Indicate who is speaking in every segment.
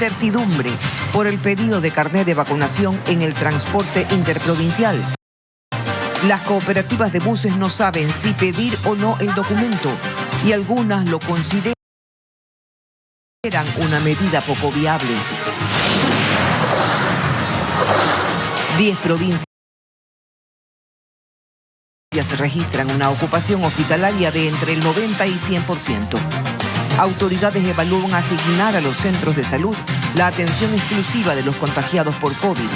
Speaker 1: incertidumbre por el pedido de carnet de vacunación en el transporte interprovincial. Las cooperativas de buses no saben si pedir o no el documento y algunas lo consideran una medida poco viable. 10 provincias registran una ocupación hospitalaria de entre el 90 y 100%. Autoridades evalúan asignar a los centros de salud la atención exclusiva de los contagiados por COVID.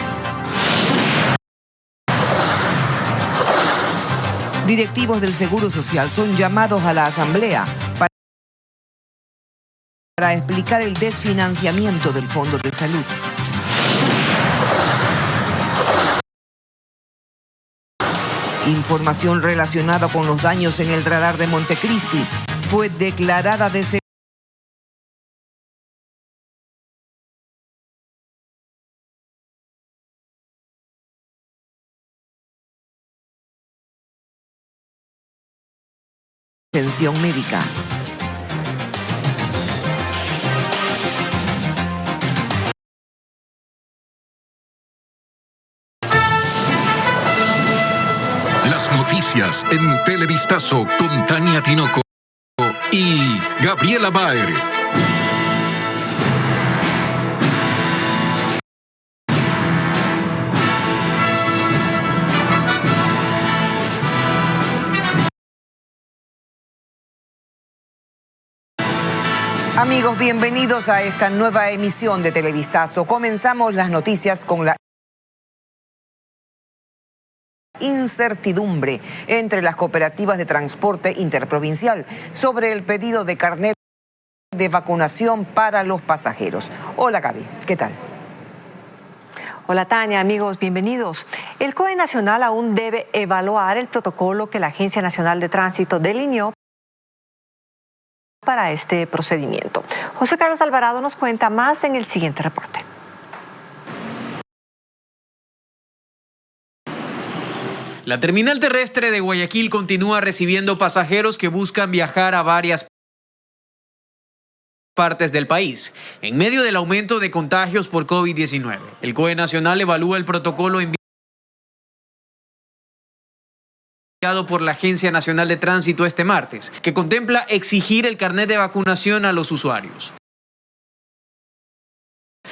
Speaker 1: Directivos del Seguro Social son llamados a la Asamblea para explicar el desfinanciamiento del Fondo de Salud. Información relacionada con los daños en el radar de Montecristi fue declarada de atención médica.
Speaker 2: Las noticias en Televistazo con Tania Tinoco y Gabriela Baer.
Speaker 1: Amigos, bienvenidos a esta nueva emisión de Televistazo. Comenzamos las noticias con la incertidumbre entre las cooperativas de transporte interprovincial sobre el pedido de carnet de vacunación para los pasajeros. Hola Gaby, ¿qué tal?
Speaker 3: Hola Tania, amigos, bienvenidos. El COE Nacional aún debe evaluar el protocolo que la Agencia Nacional de Tránsito delineó para este procedimiento. José Carlos Alvarado nos cuenta más en el siguiente reporte.
Speaker 4: La terminal terrestre de Guayaquil continúa recibiendo pasajeros que buscan viajar a varias partes del país, en medio del aumento de contagios por COVID-19. El COE Nacional evalúa el protocolo enviado por la Agencia Nacional de Tránsito este martes, que contempla exigir el carnet de vacunación a los usuarios.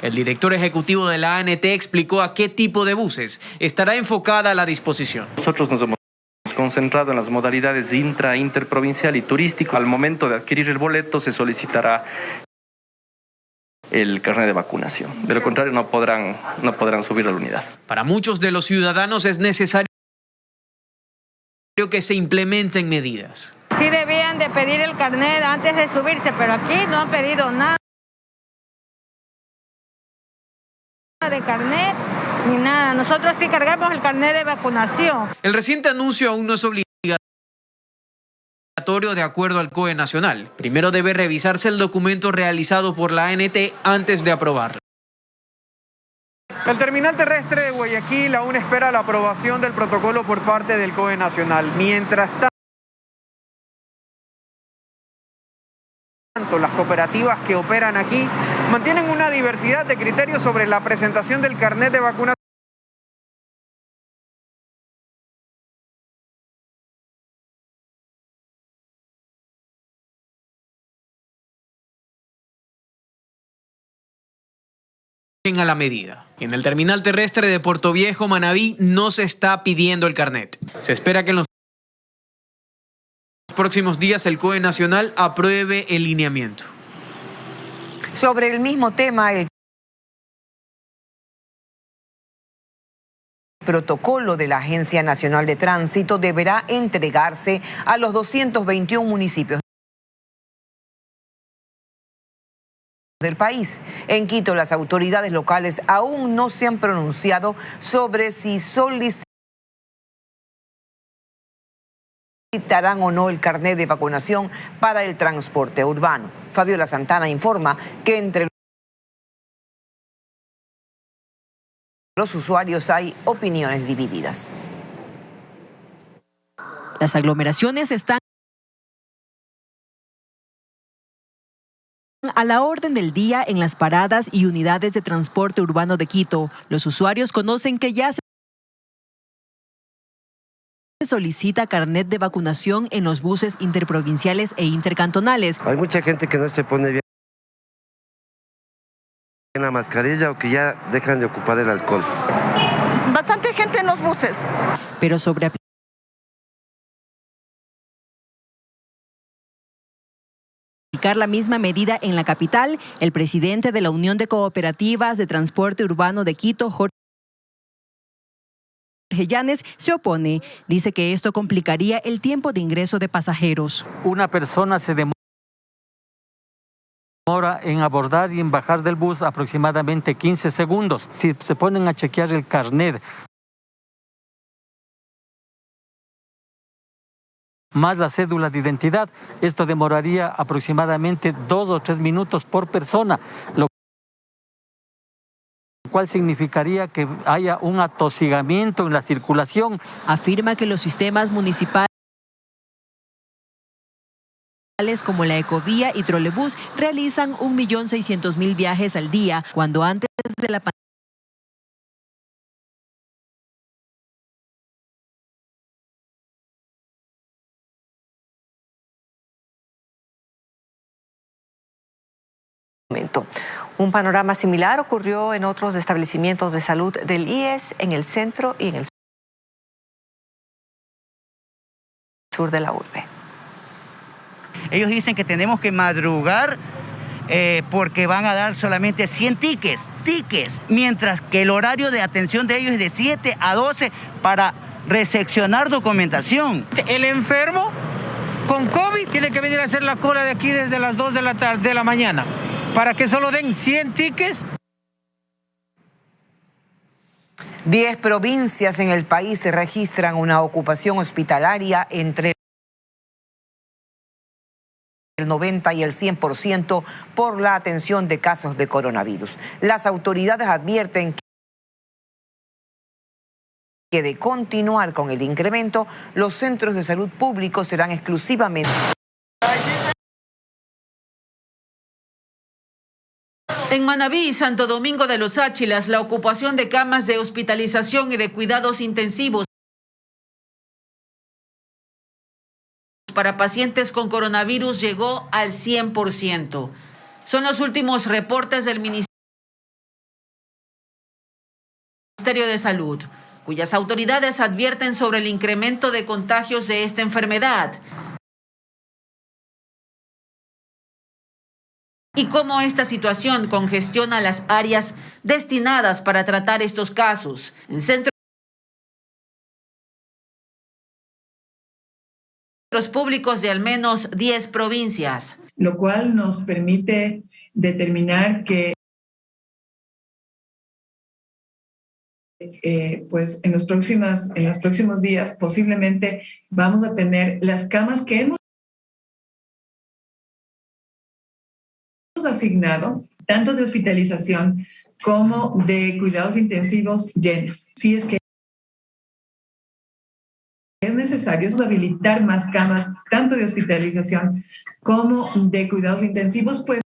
Speaker 4: El director ejecutivo de la ANT explicó a qué tipo de buses estará enfocada la disposición.
Speaker 5: Nosotros nos hemos concentrado en las modalidades interprovincial y turístico. Al momento de adquirir el boleto se solicitará el carnet de vacunación. De lo contrario no podrán subir a la unidad.
Speaker 4: Para muchos de los ciudadanos es necesario que se implementen medidas.
Speaker 6: Sí debían de pedir el carnet antes de subirse, pero aquí no han pedido nada de carnet ni nada. Nosotros sí cargamos el carnet de vacunación.
Speaker 4: El reciente anuncio aún no es obligatorio de acuerdo al COE Nacional. Primero debe revisarse el documento realizado por la ANT antes de aprobarlo.
Speaker 7: El terminal terrestre de Guayaquil aún espera la aprobación del protocolo por parte del COE Nacional. Mientras tanto, las cooperativas que operan aquí mantienen una diversidad de criterios sobre la presentación del carnet de vacunación.
Speaker 4: A la medida. En el terminal terrestre de Puerto Viejo, Manabí, no se está pidiendo el carnet. Se espera que en los próximos días el COE Nacional apruebe el lineamiento.
Speaker 1: Sobre el mismo tema, el protocolo de la Agencia Nacional de Tránsito deberá entregarse a los 221 municipios del país. En Quito, las autoridades locales aún no se han pronunciado sobre si solicitarán o no el carnet de vacunación para el transporte urbano. Fabiola Santana informa que entre los usuarios hay opiniones divididas.
Speaker 8: Las aglomeraciones están a la orden del día en las paradas y unidades de transporte urbano de Quito. Los usuarios conocen que ya se solicita carnet de vacunación en los buses interprovinciales e intercantonales.
Speaker 9: Hay mucha gente que no se pone bien la mascarilla o que ya dejan de ocupar el alcohol.
Speaker 10: Bastante gente en los buses.
Speaker 8: Pero sobre aplicar la misma medida en la capital, el presidente de la Unión de Cooperativas de Transporte Urbano de Quito, Jorge Llanes, se opone. Dice que esto complicaría el tiempo de ingreso de pasajeros.
Speaker 11: Una persona se demora en abordar y en bajar del bus aproximadamente 15 segundos. Si se ponen a chequear el carnet más la cédula de identidad, esto demoraría aproximadamente 2 o 3 minutos por persona, lo cual significaría que haya un atosigamiento en la circulación.
Speaker 8: Afirma que los sistemas municipales como la Ecovía y Trolebús realizan 1.600.000 viajes al día, cuando antes de la
Speaker 3: Un panorama similar ocurrió en otros establecimientos de salud del IES en el centro y en el sur de la urbe.
Speaker 12: Ellos dicen que tenemos que madrugar porque van a dar solamente 100 tickets, mientras que el horario de atención de ellos es de 7 a 12 para recepcionar documentación.
Speaker 7: El enfermo con COVID tiene que venir a hacer la cola de aquí desde las 2 de la mañana. Para que solo den 100 tickets.
Speaker 1: 10 provincias en el país se registran una ocupación hospitalaria entre el 90 y el 100% por la atención de casos de coronavirus. Las autoridades advierten que de continuar con el incremento, los centros de salud públicos serán exclusivamente
Speaker 13: En Manabí y Santo Domingo de los Áchilas, la ocupación de camas de hospitalización y de cuidados intensivos para pacientes con coronavirus llegó al 100%. Son los últimos reportes del Ministerio de Salud, cuyas autoridades advierten sobre el incremento de contagios de esta enfermedad y cómo esta situación congestiona las áreas destinadas para tratar estos casos. En centros públicos de al menos 10 provincias.
Speaker 14: Lo cual nos permite determinar que pues en los próximos días posiblemente vamos a tener las camas que hemos asignado, tanto de hospitalización como de cuidados intensivos llenas. Si es que es necesario habilitar más camas, tanto de hospitalización como de cuidados intensivos, pues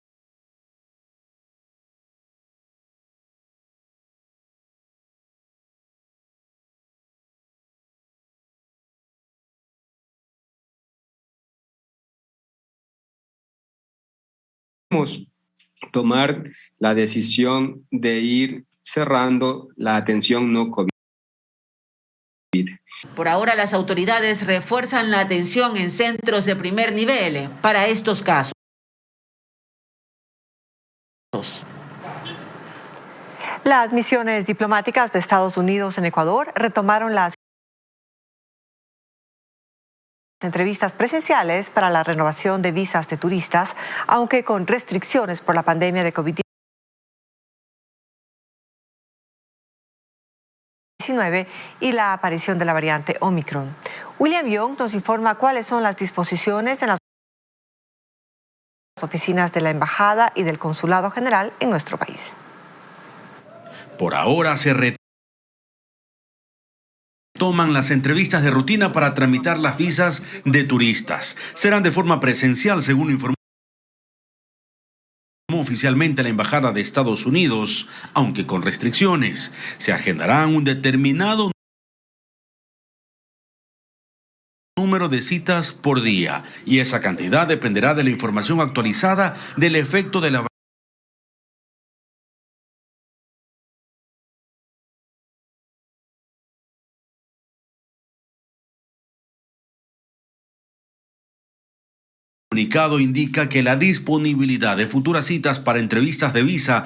Speaker 15: tomar la decisión de ir cerrando la atención no COVID.
Speaker 13: Por ahora, las autoridades refuerzan la atención en centros de primer nivel para estos casos.
Speaker 3: Las misiones diplomáticas de Estados Unidos en Ecuador retomaron las entrevistas presenciales para la renovación de visas de turistas, aunque con restricciones por la pandemia de COVID-19 y la aparición de la variante Omicron. William Young nos informa cuáles son las disposiciones en las oficinas de la Embajada y del Consulado General en nuestro país.
Speaker 16: Por ahora se retoman las entrevistas de rutina para tramitar las visas de turistas. Serán de forma presencial, según informó oficialmente la Embajada de Estados Unidos, aunque con restricciones. Se agendarán un determinado número de citas por día y esa cantidad dependerá de la información actualizada del efecto de la comunicado indica que la disponibilidad de futuras citas para entrevistas de visa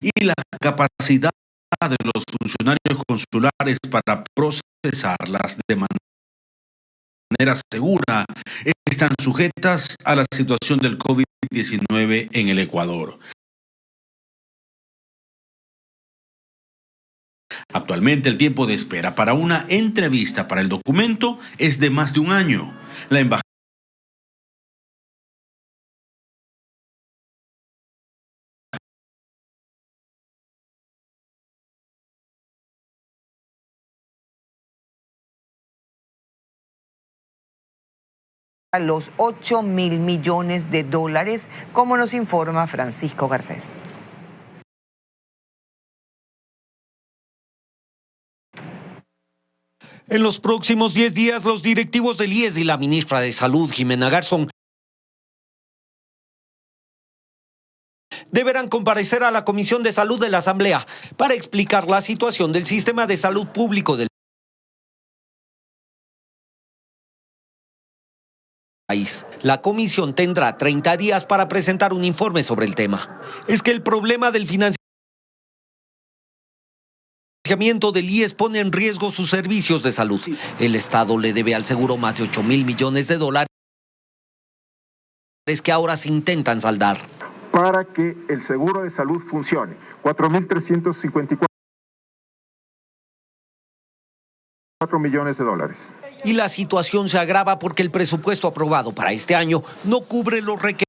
Speaker 16: y la capacidad de los funcionarios consulares para procesarlas de manera segura están sujetas a la situación del COVID-19 en el Ecuador. Actualmente el tiempo de espera para una entrevista para el documento es de más de un año. La embajada
Speaker 1: a los 8.000 millones de dólares, como nos informa Francisco Garcés.
Speaker 17: En los próximos 10 días, los directivos del IES y la ministra de Salud, Jimena Garzón, deberán comparecer a la Comisión de Salud de la Asamblea para explicar la situación del sistema de salud público del país. La comisión tendrá 30 días para presentar un informe sobre el tema. Es que el problema del financiamiento del IES pone en riesgo sus servicios de salud. El Estado le debe al seguro más de 8.000 millones de dólares que ahora se intentan saldar.
Speaker 18: Para que el seguro de salud funcione, 4.354 millones de dólares.
Speaker 17: Y la situación se agrava porque el presupuesto aprobado para este año no cubre los requerimientos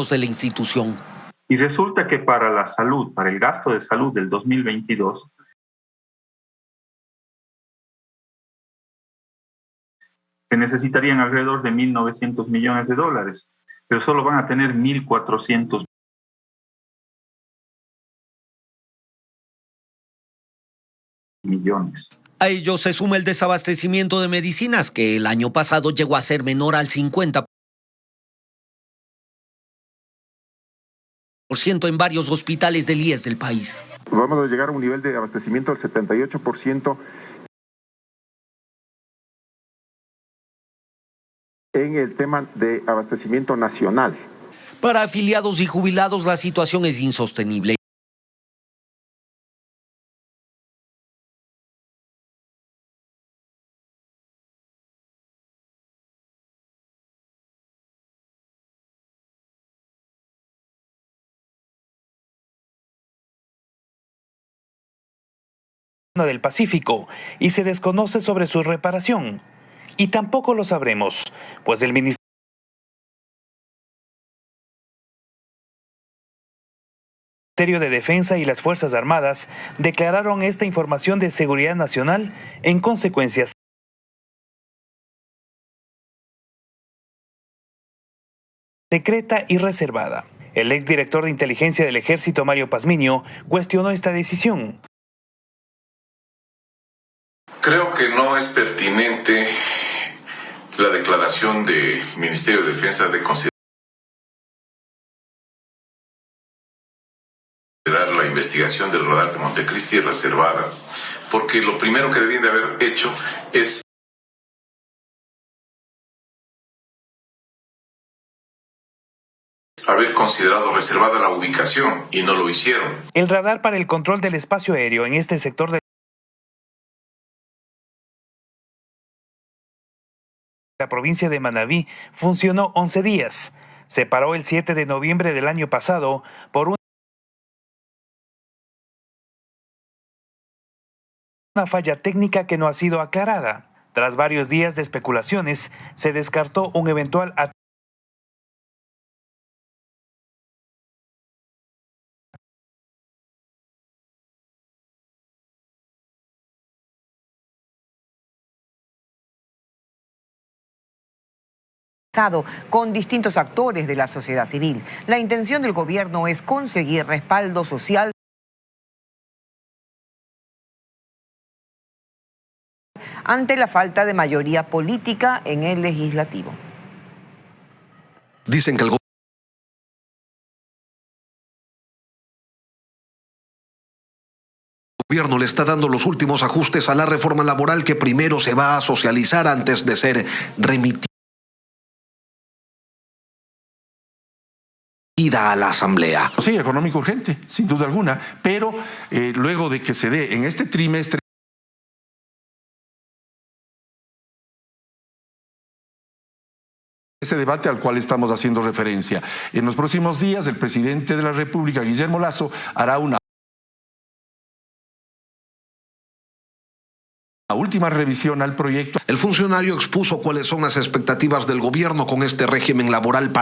Speaker 17: de la institución.
Speaker 19: Y resulta que para la salud, para el gasto de salud del 2022, se necesitarían alrededor de 1.900 millones de dólares, pero solo van a tener 1.400 millones.
Speaker 17: A ello se suma el desabastecimiento de medicinas, que el año pasado llegó a ser menor al 50% en varios hospitales del IES del país.
Speaker 18: Vamos a llegar a un nivel de abastecimiento del 78% en el tema de abastecimiento nacional.
Speaker 17: Para afiliados y jubilados la situación es insostenible.
Speaker 20: Del Pacífico y se desconoce sobre su reparación. Y tampoco lo sabremos, pues el Ministerio de Defensa y las Fuerzas Armadas declararon esta información de seguridad nacional en consecuencia secreta y reservada. El exdirector de inteligencia del Ejército, Mario Pazmiño, cuestionó esta decisión.
Speaker 21: Creo que no es pertinente la declaración del Ministerio de Defensa de considerar la investigación del radar de Montecristi reservada, porque lo primero que debían de haber hecho es haber considerado reservada la ubicación y no lo hicieron.
Speaker 20: El radar para el control del espacio aéreo en este sector de la provincia de Manabí funcionó 11 días. Se paró el 7 de noviembre del año pasado por una falla técnica que no ha sido aclarada. Tras varios días de especulaciones, se descartó un eventual
Speaker 1: con distintos actores de la sociedad civil. La intención del gobierno es conseguir respaldo social ante la falta de mayoría política en el legislativo.
Speaker 2: Dicen que el gobierno le está dando los últimos ajustes a la reforma laboral que primero se va a socializar antes de ser remitida a la Asamblea.
Speaker 22: Sí, económico urgente, sin duda alguna, pero luego de que se dé en este trimestre ese debate al cual estamos haciendo referencia. En los próximos días, el presidente de la República, Guillermo Lasso, hará una última revisión al proyecto.
Speaker 2: El funcionario expuso cuáles son las expectativas del gobierno con este régimen laboral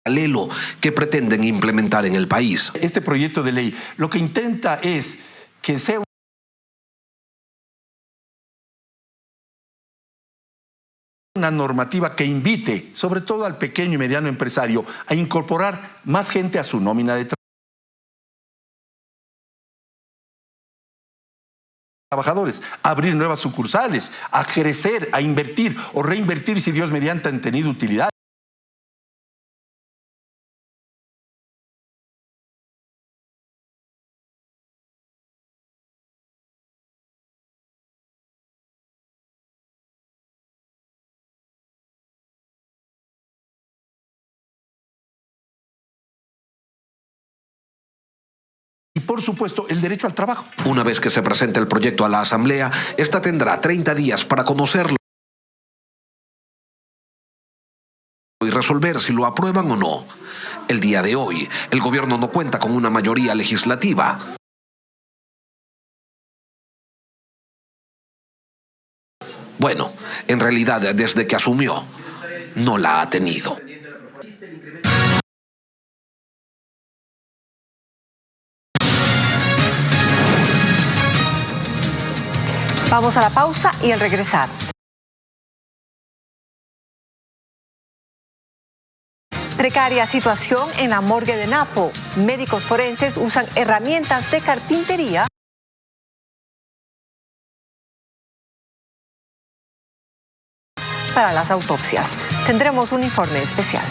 Speaker 2: paralelo que pretenden implementar en el país.
Speaker 22: Este proyecto de ley lo que intenta es que sea una normativa que invite, sobre todo al pequeño y mediano empresario, a incorporar más gente a su nómina de trabajadores, a abrir nuevas sucursales, a crecer, a invertir o reinvertir si Dios mediante han tenido utilidad. Por supuesto, el derecho al trabajo.
Speaker 2: Una vez que se presente el proyecto a la Asamblea, esta tendrá 30 días para conocerlo y resolver si lo aprueban o no. El día de hoy, el gobierno no cuenta con una mayoría legislativa. Bueno, en realidad, desde que asumió, no la ha tenido.
Speaker 3: Vamos a la pausa y al regresar. Precaria situación en la morgue de Napo. Médicos forenses usan herramientas de carpintería para las autopsias. Tendremos un informe especial.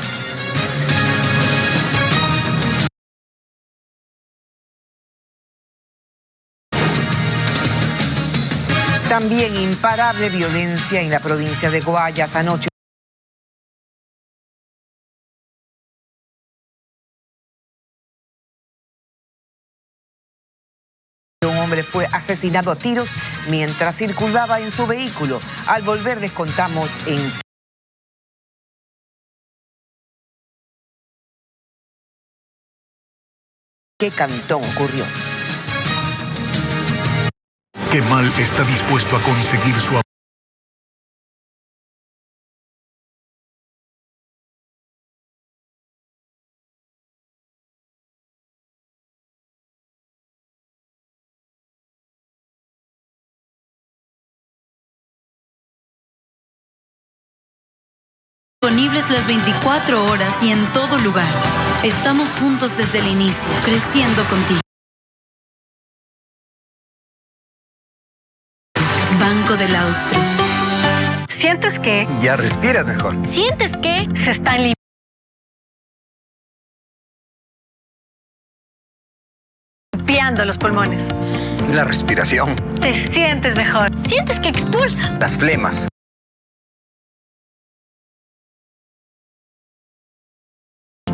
Speaker 1: También imparable violencia en la provincia de Guayas anoche. Un hombre fue asesinado a tiros mientras circulaba en su vehículo. Al volver les contamos en qué cantón ocurrió.
Speaker 23: Kemal está dispuesto a conseguir su amor.
Speaker 24: Disponibles las 24 horas y en todo lugar. Estamos juntos desde el inicio, creciendo contigo. Banco del Austro.
Speaker 25: ¿Sientes que?
Speaker 26: Ya respiras mejor.
Speaker 25: ¿Sientes que? Se están limpiando los pulmones.
Speaker 26: La respiración.
Speaker 25: Te sientes mejor. ¿Sientes que expulsa?
Speaker 26: Las flemas.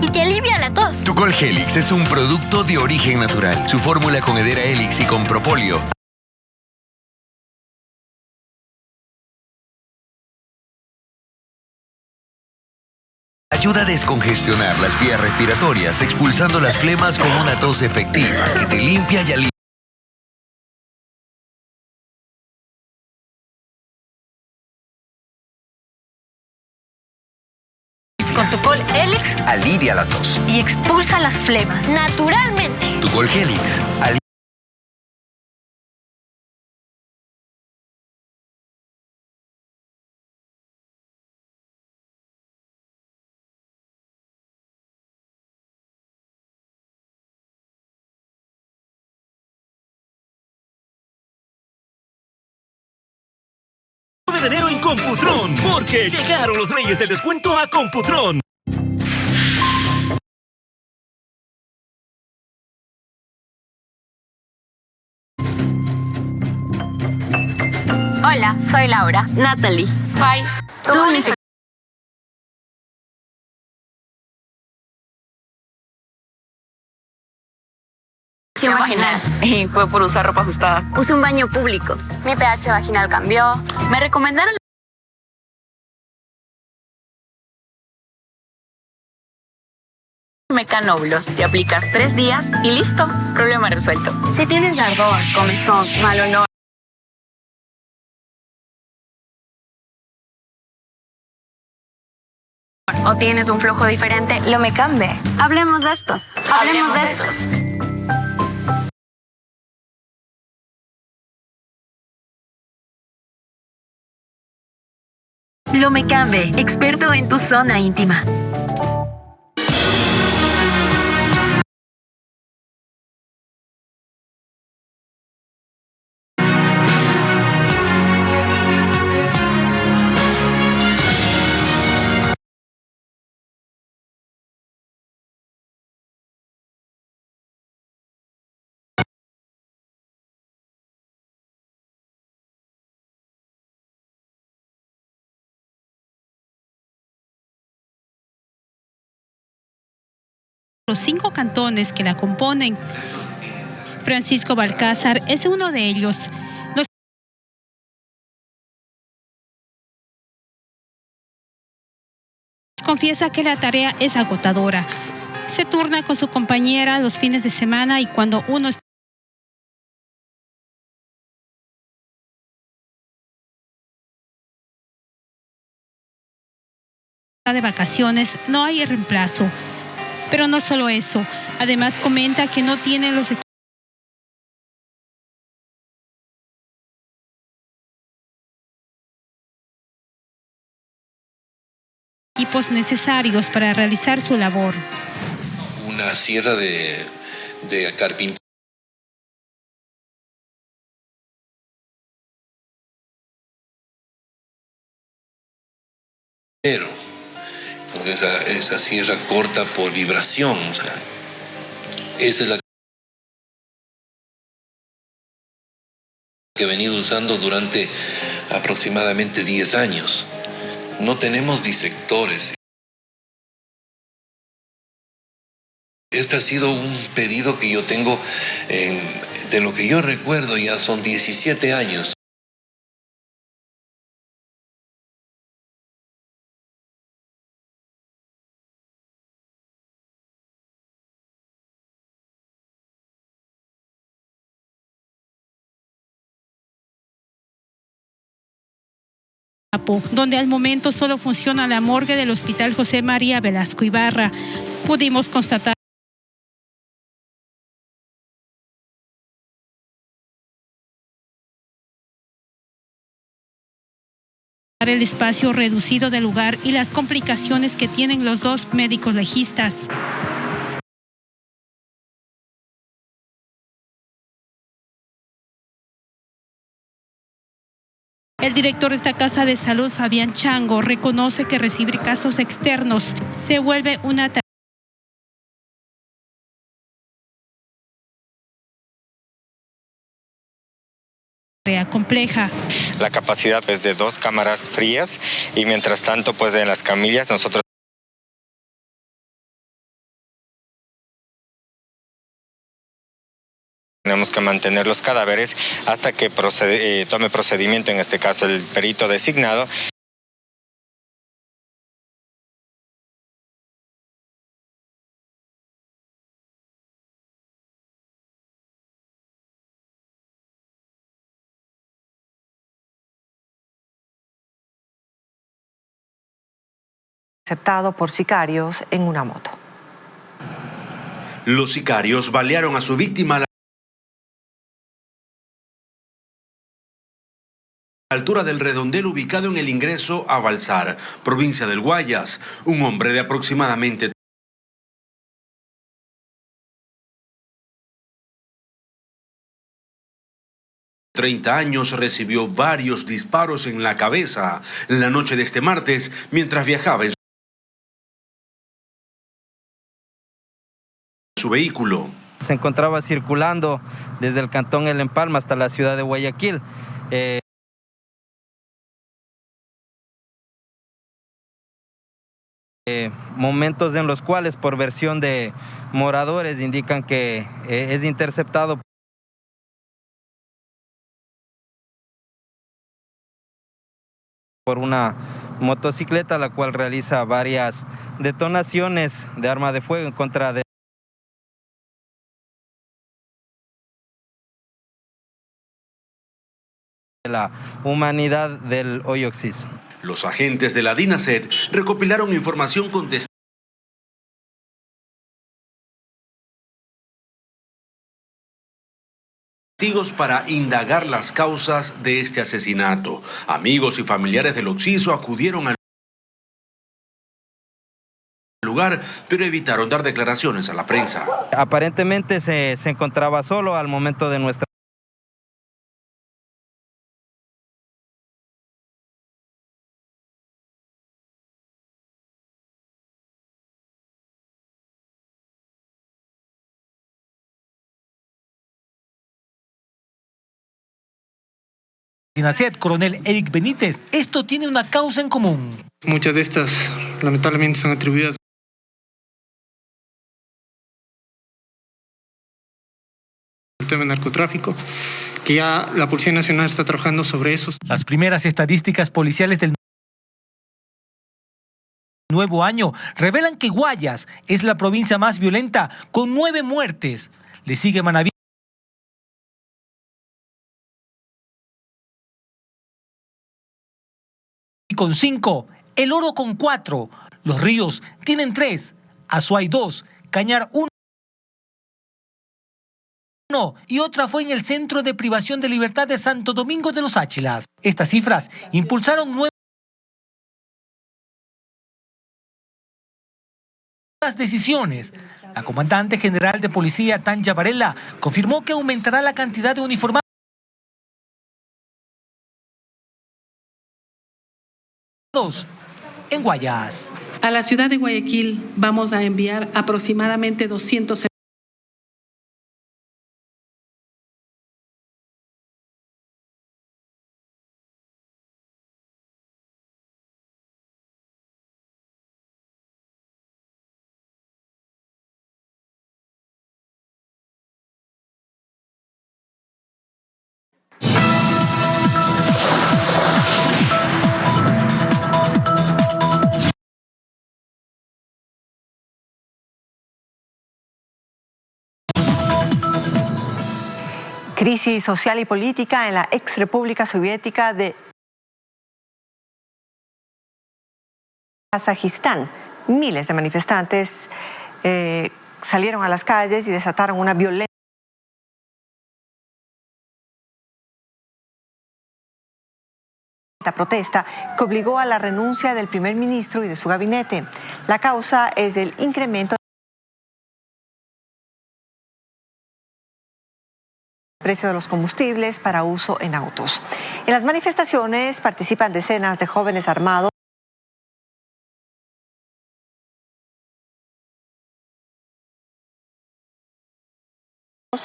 Speaker 25: Y te alivia la tos.
Speaker 27: Tucol Helix es un producto de origen natural. Su fórmula con Hedera Helix y con propóleo ayuda a descongestionar las vías respiratorias, expulsando las flemas con una tos efectiva que te limpia y alivia.
Speaker 25: Con Tucol Helix
Speaker 26: alivia la tos
Speaker 25: y expulsa las flemas naturalmente.
Speaker 27: Tucol Helix
Speaker 4: de enero en Computron, porque llegaron los reyes del descuento a Computron.
Speaker 25: Hola, soy Laura. Natalie. Faiz. Tuve una infección vaginal. Y fue por usar ropa ajustada. Usé un baño público. Mi pH vaginal cambió. Me recomendaron Mecanoblos. Te aplicas 3 días y listo. Problema resuelto. Si tienes ardor, comezón, mal olor, o tienes un flujo diferente, lo me cambie. Hablemos de esto. Hablemos de esto.
Speaker 24: Lomecambe, experto en tu zona íntima.
Speaker 5: Los 5 cantones que la componen. Francisco Balcázar es uno de ellos. Confiesa que la tarea es agotadora. Se turna con su compañera los fines de semana y cuando uno está de vacaciones, no hay reemplazo. Pero no solo eso, además comenta que no tiene los equipos necesarios para realizar su labor.
Speaker 6: Una sierra de carpintería. Esa sierra corta por vibración, o sea, esa es la que he venido usando durante aproximadamente 10 años. No tenemos disectores. Este ha sido un pedido que yo tengo, de lo que yo recuerdo ya son 17 años.
Speaker 5: Donde al momento solo funciona la morgue del Hospital José María Velasco Ibarra. Pudimos constatar el espacio reducido del lugar y las complicaciones que tienen los 2 médicos legistas. El director de esta casa de salud, Fabián Chango, reconoce que recibir casos externos se vuelve una tarea compleja.
Speaker 8: La capacidad es de 2 cámaras frías y mientras tanto, pues en las camillas nosotros tenemos que mantener los cadáveres hasta que tome procedimiento, en este caso el perito designado.
Speaker 3: Interceptado por sicarios en una moto.
Speaker 16: Los sicarios balearon a su víctima a la altura del redondel ubicado en el ingreso a Balsar, provincia del Guayas. Un hombre de aproximadamente 30 años recibió varios disparos en la cabeza la noche de este martes mientras viajaba en su vehículo.
Speaker 7: Se encontraba circulando desde el cantón El Empalme hasta la ciudad de Guayaquil. Momentos en los cuales, por versión de moradores, indican que es interceptado por una motocicleta, la cual realiza varias detonaciones de arma de fuego en contra de la humanidad del Hoyo Oxiso.
Speaker 16: Los agentes de la DINASET recopilaron información con testigos para indagar las causas de este asesinato. Amigos y familiares del Oxiso acudieron al lugar, pero evitaron dar declaraciones a la prensa.
Speaker 7: Aparentemente se encontraba solo al momento de nuestra
Speaker 9: DINASET, coronel Eric Benítez, esto tiene una causa en común.
Speaker 10: Muchas de estas lamentablemente son atribuidas al tema de narcotráfico, que ya la Policía Nacional está trabajando sobre eso.
Speaker 9: Las primeras estadísticas policiales del nuevo año revelan que Guayas es la provincia más violenta, con 9 muertes. Le sigue Manabí con 5, El Oro con 4, Los Ríos tienen 3, Azuay 2, Cañar 1 y otra fue en el Centro de Privación de Libertad de Santo Domingo de los Áchilas. Estas cifras impulsaron nuevas decisiones. La comandante general de policía, Tanya Varela, confirmó que aumentará la cantidad de uniformados en Guayas.
Speaker 11: A la ciudad de Guayaquil vamos a enviar aproximadamente 200
Speaker 3: Crisis social y política en la ex República Soviética de Kazajistán. Miles de manifestantes salieron a las calles y desataron una violenta protesta que obligó a la renuncia del primer ministro y de su gabinete. La causa es el incremento precio de los combustibles para uso en autos. En las manifestaciones participan decenas de jóvenes armados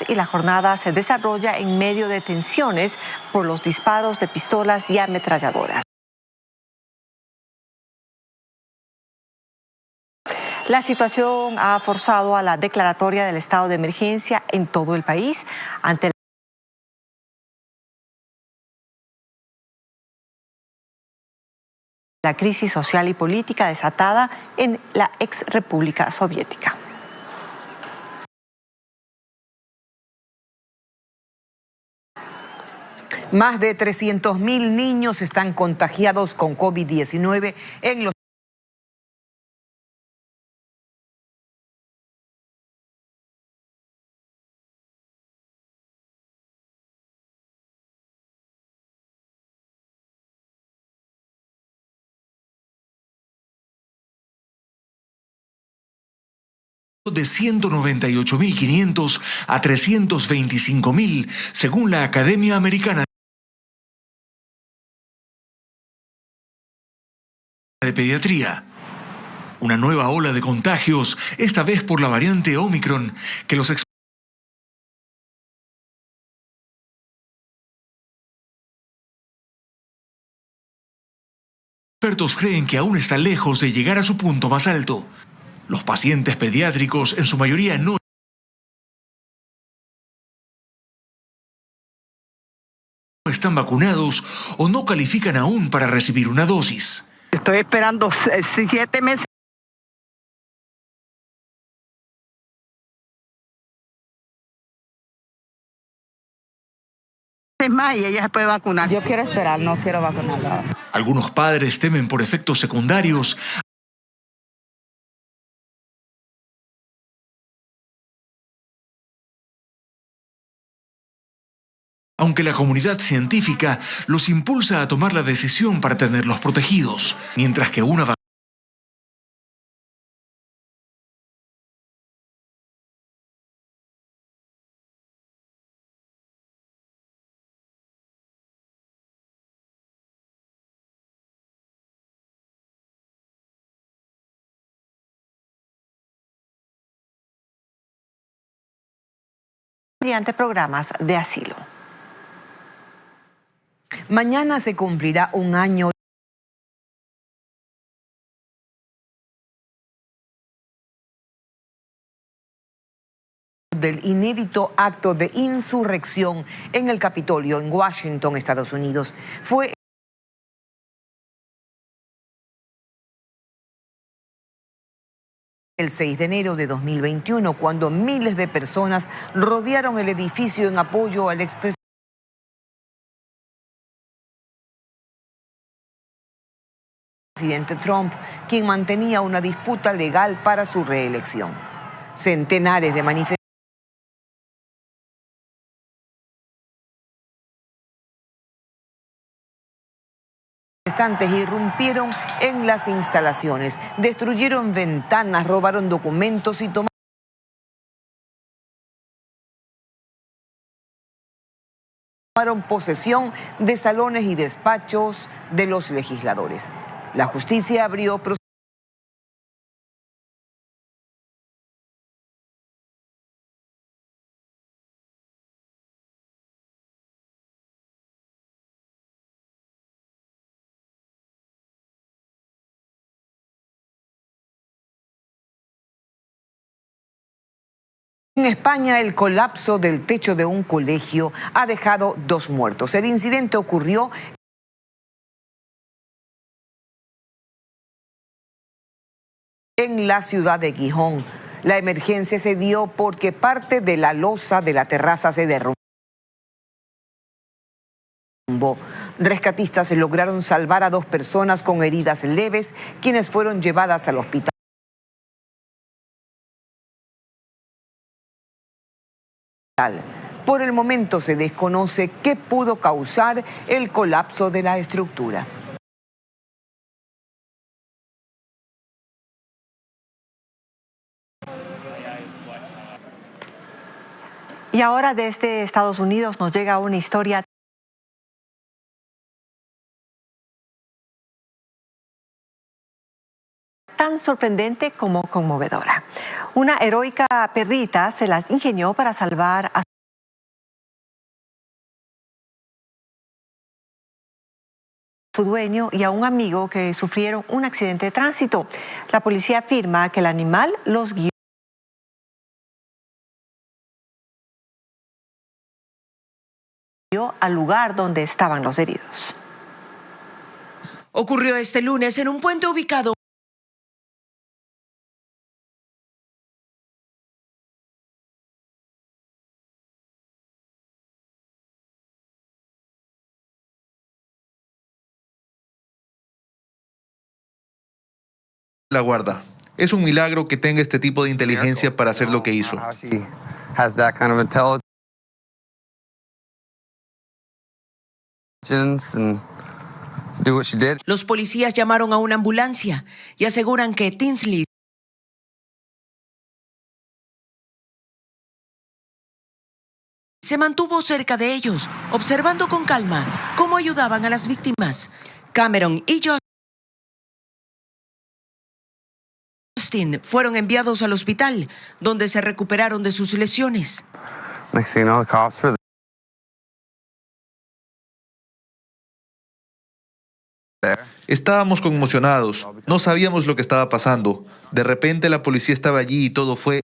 Speaker 3: y la jornada se desarrolla en medio de tensiones por los disparos de pistolas y ametralladoras. La situación ha forzado a la declaratoria del estado de emergencia en todo el país ante la crisis social y política desatada en la ex República Soviética.
Speaker 1: Más de 300.000 niños están contagiados con COVID-19 en los
Speaker 23: de 198.500 a 325.000, según la Academia Americana de Pediatría. Una nueva ola de contagios, esta vez por la variante Omicron, que los expertos creen que aún está lejos de llegar a su punto más alto. Los pacientes pediátricos, en su mayoría, no están vacunados o no califican aún para recibir una dosis.
Speaker 12: Estoy esperando 7 meses. Más y ella se puede vacunar.
Speaker 13: Yo quiero esperar, no quiero vacunarla.
Speaker 23: Algunos padres temen por efectos secundarios. Aunque la comunidad científica los impulsa a tomar la decisión para tenerlos protegidos, mientras que una
Speaker 3: mediante programas de asilo.
Speaker 1: Mañana se cumplirá un año del inédito acto de insurrección en el Capitolio en Washington, Estados Unidos. Fue el 6 de enero de 2021, cuando miles de personas rodearon el edificio en apoyo al expresidente Trump, quien mantenía una disputa legal para su reelección. Centenares de manifestantes irrumpieron en las instalaciones, destruyeron ventanas, robaron documentos y tomaron posesión de salones y despachos de los legisladores. La justicia abrió En España, el colapso del techo de un colegio ha dejado 2 muertos. El incidente ocurrió en la ciudad de Gijón. La emergencia se dio porque parte de la losa de la terraza se derrumbó. Rescatistas lograron salvar a 2 personas con heridas leves, quienes fueron llevadas al hospital. Por el momento se desconoce qué pudo causar el colapso de la estructura.
Speaker 3: Y ahora desde Estados Unidos nos llega una historia tan sorprendente como conmovedora. Una heroica perrita se las ingenió para salvar a su dueño y a un amigo que sufrieron un accidente de tránsito. La policía afirma que el animal los guió al lugar donde estaban los heridos.
Speaker 1: Ocurrió este lunes en un puente ubicado
Speaker 14: la guarda. Es un milagro que tenga este tipo de inteligencia para hacer lo que hizo.
Speaker 1: Los policías llamaron a una ambulancia y aseguran que Tinsley se mantuvo cerca de ellos, observando con calma cómo ayudaban a las víctimas. Cameron y Justin fueron enviados al hospital, donde se recuperaron de sus lesiones.
Speaker 15: Next thing you know, the cops were there.
Speaker 14: Estábamos conmocionados, no sabíamos lo que estaba pasando. De repente la policía estaba allí y todo fue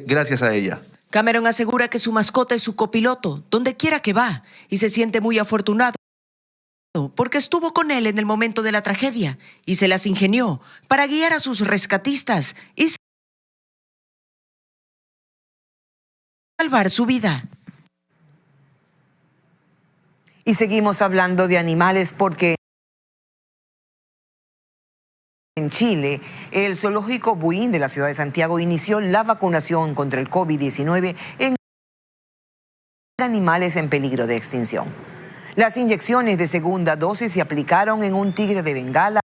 Speaker 14: gracias a ella.
Speaker 1: Cameron asegura que su mascota es su copiloto, donde quiera que va, y se siente muy afortunado porque estuvo con él en el momento de la tragedia y se las ingenió para guiar a sus rescatistas y salvar su vida.
Speaker 17: Y seguimos hablando de animales porque en Chile, el zoológico Buin de la ciudad de Santiago inició la vacunación contra el COVID-19 en animales en peligro de extinción. Las inyecciones de segunda dosis se aplicaron en un tigre de Bengala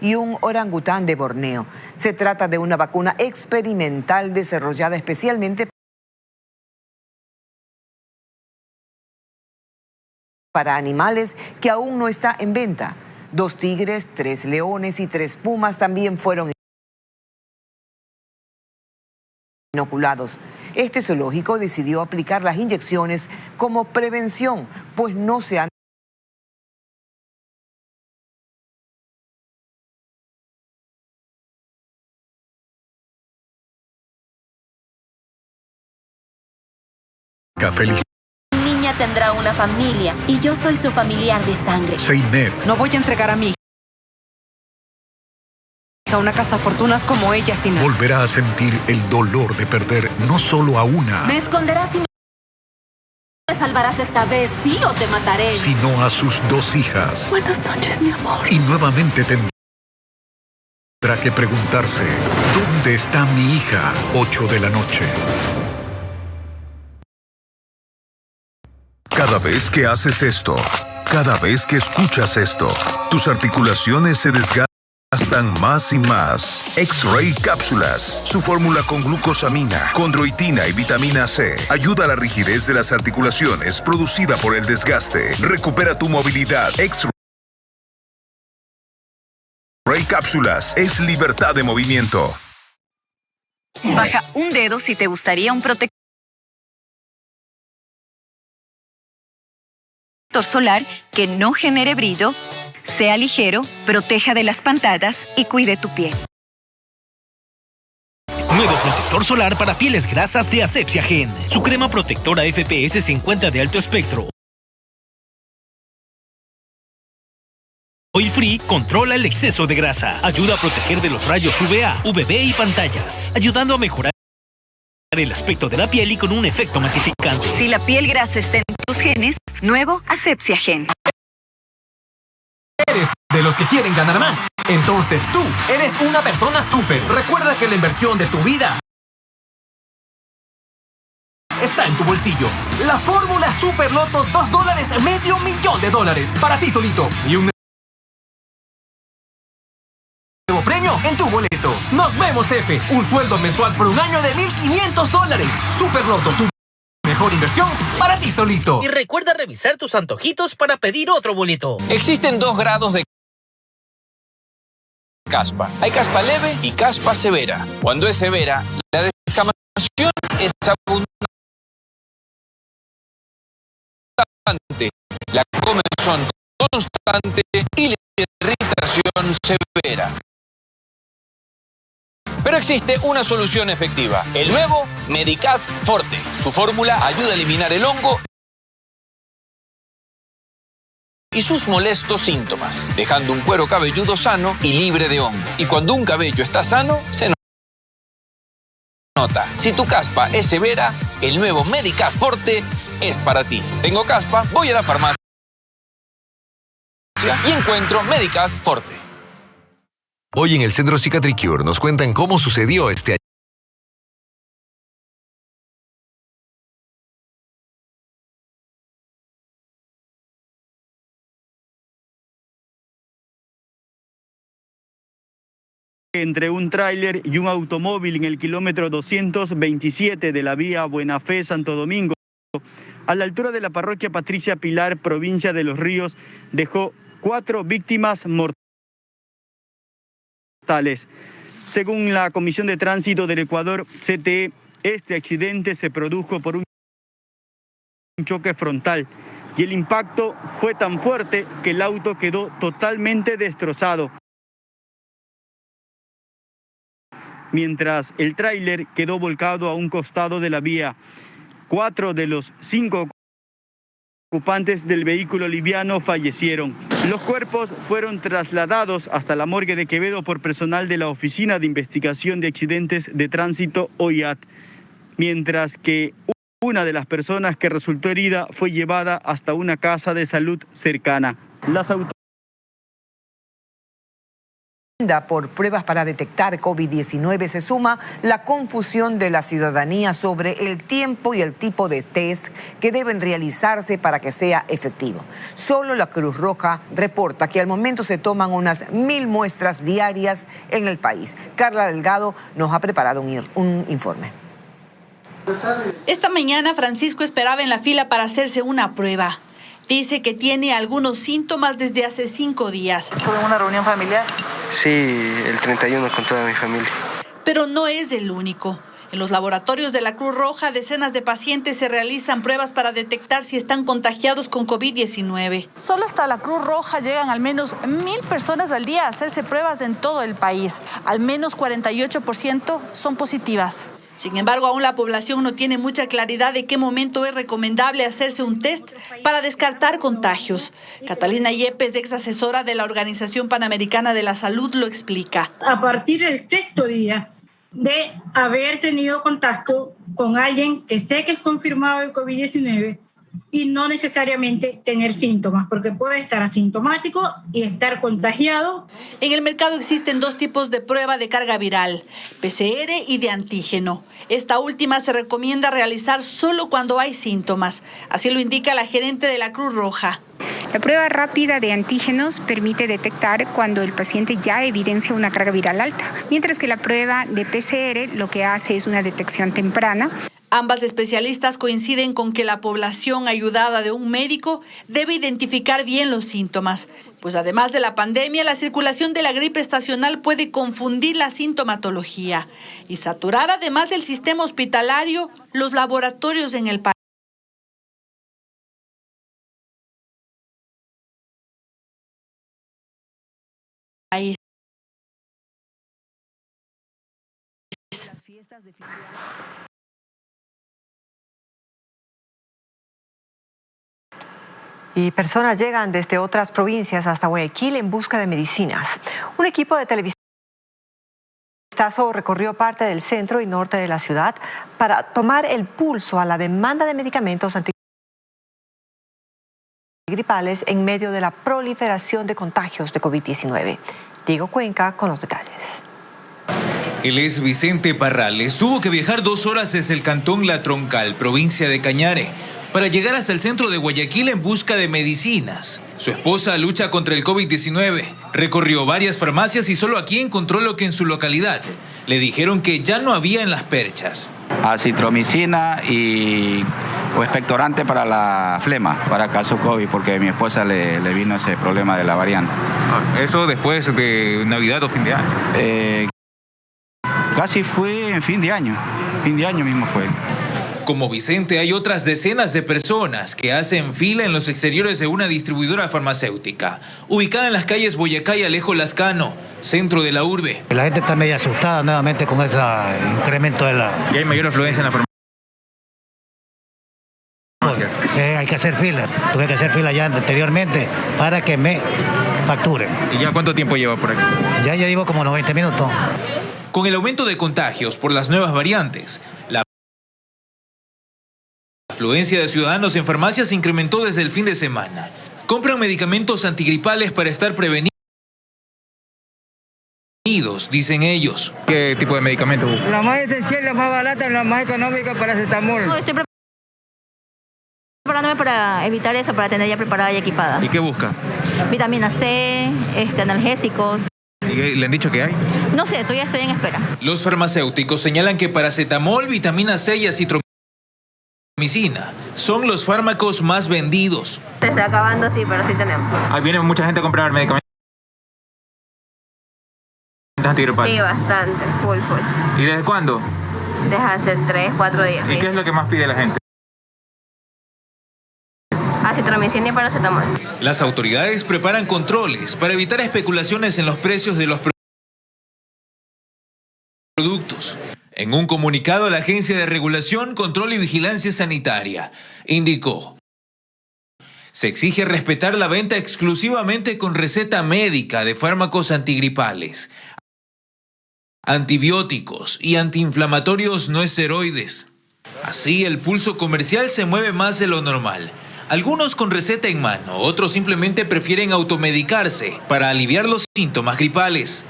Speaker 17: y un orangután de Borneo. Se trata de una vacuna experimental desarrollada especialmente para animales que aún no está en venta. 2 tigres, 3 leones y 3 pumas también fueron inoculados. Este zoológico decidió aplicar las inyecciones como prevención, pues no se han
Speaker 18: Feliz.
Speaker 25: Mi niña tendrá una familia y yo soy su familiar de sangre.
Speaker 18: Seinet.
Speaker 19: No voy a entregar a mi hija a una cazafortunas como ella sin nada.
Speaker 18: Volverá a sentir el dolor de perder no solo a una,
Speaker 25: ¿Me esconderás y me salvarás esta vez, sí, o te mataré?
Speaker 18: sino a sus 2 hijas.
Speaker 19: Buenas noches, mi amor.
Speaker 18: Y nuevamente tendrá que preguntarse, ¿dónde está mi hija? 8 de la noche.
Speaker 27: Cada vez que haces esto, cada vez que escuchas esto, tus articulaciones se desgastan más y más. X-Ray Cápsulas. Su fórmula con glucosamina, condroitina y vitamina C ayuda a la rigidez de las articulaciones producida por el desgaste. Recupera tu movilidad. X-Ray Cápsulas es libertad de movimiento.
Speaker 24: Baja un dedo si te gustaría un protector solar que no genere brillo, sea ligero, proteja de las pantallas y cuide tu piel.
Speaker 4: Nuevo protector solar para pieles grasas de Asepsia Gen. Su crema protectora FPS 50 de alto espectro. Oil Free controla el exceso de grasa. Ayuda a proteger de los rayos UVA, UVB y pantallas, ayudando a mejorar el aspecto de la piel y con un efecto matificante.
Speaker 24: Si la piel grasa está en tus genes, nuevo Asepsia Gen.
Speaker 20: Eres de los que quieren ganar más. Entonces tú eres una persona súper. Recuerda que la inversión de tu vida está en tu bolsillo. La fórmula Super Loto, $2, $500,000 para ti solito. Y un nuevo premio en tu boleto. Nos vemos, F. Un sueldo mensual por un año de $1,500. Super Loto, tu mejor inversión para ti solito.
Speaker 21: Y recuerda revisar tus antojitos para pedir otro boleto.
Speaker 22: Existen 2 grados de caspa. Hay caspa leve y caspa severa. Cuando es severa, la descamación es abundante, la comezón constante y la irritación severa. Pero existe una solución efectiva. El nuevo Medicast Forte. Su fórmula ayuda a eliminar el hongo y sus molestos síntomas, dejando un cuero cabelludo sano y libre de hongo. Y cuando un cabello está sano, se nota. Si tu caspa es severa, el nuevo Medicast Forte es para ti. Tengo caspa, voy a la farmacia y encuentro Medicast Forte.
Speaker 27: Hoy en el Centro Cicatricure nos cuentan cómo sucedió este año.
Speaker 2: entre un tráiler y un automóvil en el kilómetro 227 de la vía Buena Fe, Santo Domingo, a la altura de la parroquia Patricia Pilar, provincia de Los Ríos, dejó 4 víctimas mortales. Según la Comisión de Tránsito del Ecuador, CTE, este accidente se produjo por un choque frontal y el impacto fue tan fuerte que el auto quedó totalmente destrozado, mientras el tráiler quedó volcado a un costado de la vía. 4 de los 5 ocupantes del vehículo liviano fallecieron. Los cuerpos fueron trasladados hasta la morgue de Quevedo por personal de la Oficina de Investigación de Accidentes de Tránsito, OIAT, mientras que una de las personas que resultó herida fue llevada hasta una casa de salud cercana. Las autoridades
Speaker 1: por pruebas para detectar COVID-19 se suma la confusión de la ciudadanía sobre el tiempo y el tipo de test que deben realizarse para que sea efectivo. Solo la Cruz Roja reporta que al momento se toman unas 1000 muestras diarias en el país. Carla Delgado nos ha preparado un informe.
Speaker 5: Esta mañana Francisco esperaba en la fila para hacerse una prueba. Dice que tiene algunos síntomas desde hace 5 días.
Speaker 6: ¿Fue una reunión familiar?
Speaker 7: Sí, el 31 con toda mi familia.
Speaker 5: Pero no es el único. En los laboratorios de la Cruz Roja, decenas de pacientes se realizan pruebas para detectar si están contagiados con COVID-19.
Speaker 8: Solo hasta la Cruz Roja llegan al menos 1000 personas al día a hacerse pruebas en todo el país. Al menos 48% son positivas.
Speaker 5: Sin embargo, aún la población no tiene mucha claridad de qué momento es recomendable hacerse un test para descartar contagios. Catalina Yepes, ex asesora de la Organización Panamericana de la Salud, lo explica.
Speaker 16: A partir del 6º día de haber tenido contacto con alguien que esté que es confirmado el COVID-19 y no necesariamente tener síntomas, porque puede estar asintomático y estar contagiado.
Speaker 5: En el mercado existen 2 tipos de prueba de carga viral, PCR y de antígeno. Esta última se recomienda realizar solo cuando hay síntomas. Así lo indica la gerente de la Cruz Roja.
Speaker 26: La prueba rápida de antígenos permite detectar cuando el paciente ya evidencia una carga viral alta, mientras que la prueba de PCR lo que hace es una detección temprana.
Speaker 5: Ambas especialistas coinciden con que la población ayudada de un médico debe identificar bien los síntomas, pues además de la pandemia, la circulación de la gripe estacional puede confundir la sintomatología y saturar, además del sistema hospitalario, los laboratorios en el país.
Speaker 3: Y personas llegan desde otras provincias hasta Guayaquil en busca de medicinas. Un equipo de televisazo recorrió parte del centro y norte de la ciudad para tomar el pulso a la demanda de medicamentos antigripales en medio de la proliferación de contagios de COVID-19. Diego Cuenca con los detalles.
Speaker 28: Él es Vicente Parrales. Tuvo que viajar 2 horas desde el cantón La Troncal, provincia de Cañare, para llegar hasta el centro de Guayaquil en busca de medicinas. Su esposa lucha contra el COVID-19. Recorrió varias farmacias y solo aquí encontró lo que en su localidad le dijeron que ya no había en Las Perchas.
Speaker 29: Acitromicina o expectorante para la flema, para caso COVID, porque a mi esposa le vino ese problema de la variante.
Speaker 28: ¿Eso después de Navidad o fin de año?
Speaker 29: Casi fue en fin de año mismo fue.
Speaker 28: Como Vicente, hay otras decenas de personas que hacen fila en los exteriores de una distribuidora farmacéutica, ubicada en las calles Boyacá y Alejo Lascano, centro de la urbe.
Speaker 30: La gente está medio asustada nuevamente con ese incremento de la...
Speaker 28: ¿Y hay mayor afluencia en la farmacia?
Speaker 30: Hay que hacer fila. Tuve que hacer fila ya anteriormente para que me facturen.
Speaker 28: ¿Y ya cuánto tiempo lleva por aquí?
Speaker 30: Ya llevo como 90 minutos.
Speaker 28: Con el aumento de contagios por las nuevas variantes, la afluencia de ciudadanos en farmacias se incrementó desde el fin de semana. Compran medicamentos antigripales para estar prevenidos, dicen ellos. ¿Qué tipo de medicamento?
Speaker 31: La más esencial, la más barata, la más económica, paracetamol.
Speaker 32: No, estoy preparándome para evitar eso, para tener ya preparada y equipada.
Speaker 28: ¿Y qué busca?
Speaker 32: Vitamina C, analgésicos.
Speaker 28: ¿Y le han dicho que hay?
Speaker 6: No sé, todavía estoy en espera.
Speaker 28: Los farmacéuticos señalan que paracetamol, vitamina C y acitromicina son los fármacos más vendidos.
Speaker 6: Se está acabando, sí, pero sí tenemos.
Speaker 28: Ahí viene mucha gente a comprar medicamentos antigripales.
Speaker 6: Sí, bastante, full.
Speaker 28: ¿Y desde cuándo?
Speaker 6: Desde hace 3, 4 días.
Speaker 28: ¿Y qué es lo que más pide la gente?
Speaker 6: Acitromicina y paracetamol.
Speaker 28: Las autoridades preparan controles para evitar especulaciones en los precios de los productos. En un comunicado, la Agencia de Regulación, Control y Vigilancia Sanitaria indicó: se exige respetar la venta exclusivamente con receta médica de fármacos antigripales, antibióticos y antiinflamatorios no esteroides. Así, el pulso comercial se mueve más de lo normal. Algunos con receta en mano, otros simplemente prefieren automedicarse para aliviar los síntomas gripales.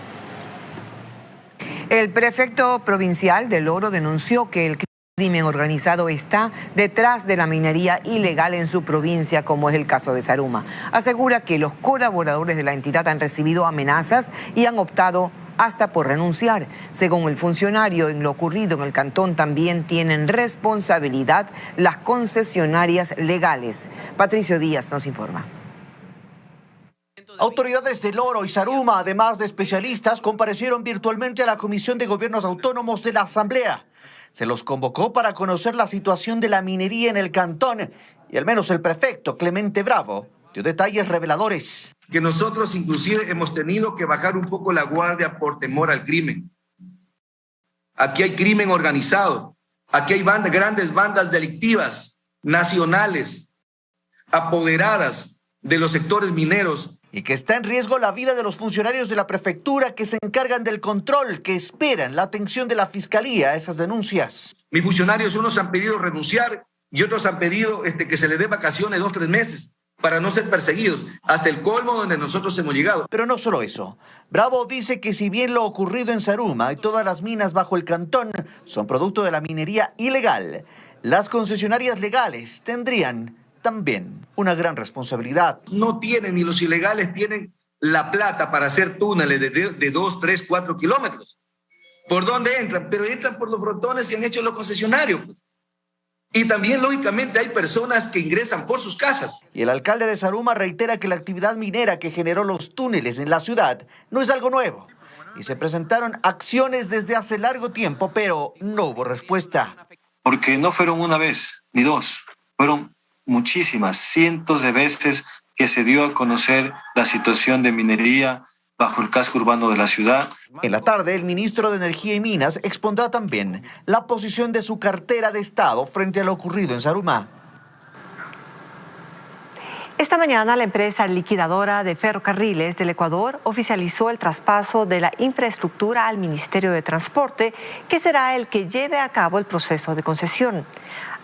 Speaker 1: El prefecto provincial del Oro denunció que el crimen organizado está detrás de la minería ilegal en su provincia, como es el caso de Zaruma. Asegura que los colaboradores de la entidad han recibido amenazas y han optado hasta por renunciar. Según el funcionario, en lo ocurrido en el cantón también tienen responsabilidad las concesionarias legales. Patricio Díaz nos informa.
Speaker 9: Autoridades del Oro y Zaruma, además de especialistas, comparecieron virtualmente a la Comisión de Gobiernos Autónomos de la Asamblea. Se los convocó para conocer la situación de la minería en el cantón y al menos el prefecto Clemente Bravo dio detalles reveladores.
Speaker 10: Que nosotros inclusive hemos tenido que bajar un poco la guardia por temor al crimen. Aquí hay crimen organizado, aquí hay grandes bandas delictivas, nacionales, apoderadas de los sectores mineros.
Speaker 9: Y que está en riesgo la vida de los funcionarios de la prefectura que se encargan del control, que esperan la atención de la fiscalía a esas denuncias.
Speaker 10: Mis funcionarios, unos han pedido renunciar y otros han pedido que se les dé vacaciones 2 o 3 meses para no ser perseguidos, hasta el colmo donde nosotros hemos llegado.
Speaker 9: Pero no solo eso. Bravo dice que si bien lo ocurrido en Zaruma y todas las minas bajo el cantón son producto de la minería ilegal, las concesionarias legales tendrían también una gran responsabilidad.
Speaker 10: No tienen, ni los ilegales tienen la plata para hacer túneles de 2, 3, 4 kilómetros. ¿Por dónde entran? Pero entran por los frontones que han hecho los concesionarios, pues. Y también, lógicamente, hay personas que ingresan por sus casas.
Speaker 9: Y el alcalde de Zaruma reitera que la actividad minera que generó los túneles en la ciudad no es algo nuevo. Y se presentaron acciones desde hace largo tiempo, pero no hubo respuesta.
Speaker 11: Porque no fueron una vez, ni dos, fueron muchísimas, cientos de veces que se dio a conocer la situación de minería bajo el casco urbano de la ciudad.
Speaker 9: En la tarde, el ministro de Energía y Minas expondrá también la posición de su cartera de Estado frente a lo ocurrido en Zaruma.
Speaker 3: Esta mañana, la empresa liquidadora de ferrocarriles del Ecuador oficializó el traspaso de la infraestructura al Ministerio de Transporte, que será el que lleve a cabo el proceso de concesión.